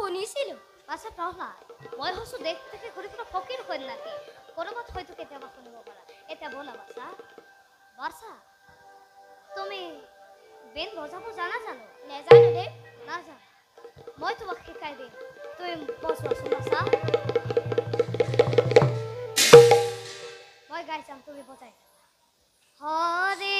শুনিছিলোঁ বাছা প্ৰহ্লাদ মই হৈছোঁ দেশ বিদেশে ঘূৰি ফুৰা ফকীৰ কন্যাকে ক'ৰবাত হয়তো কেতিয়াবা শুনিব পাৰা এতিয়া ব'লা বাছা বাছা তুমি বেল বজাব জানা জানো নেজানো দেই নাজানো মই তোমাক শিকাই দিম তুমি বজোৱাচোন বাছা মই গাই যাম তুমি বজাই হৰে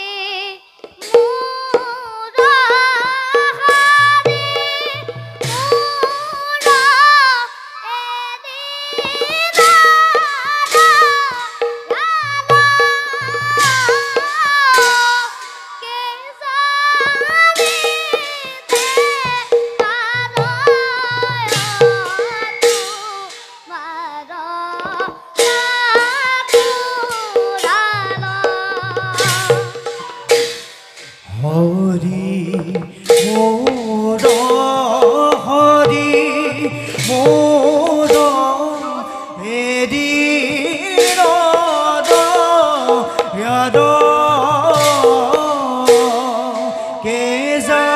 Keza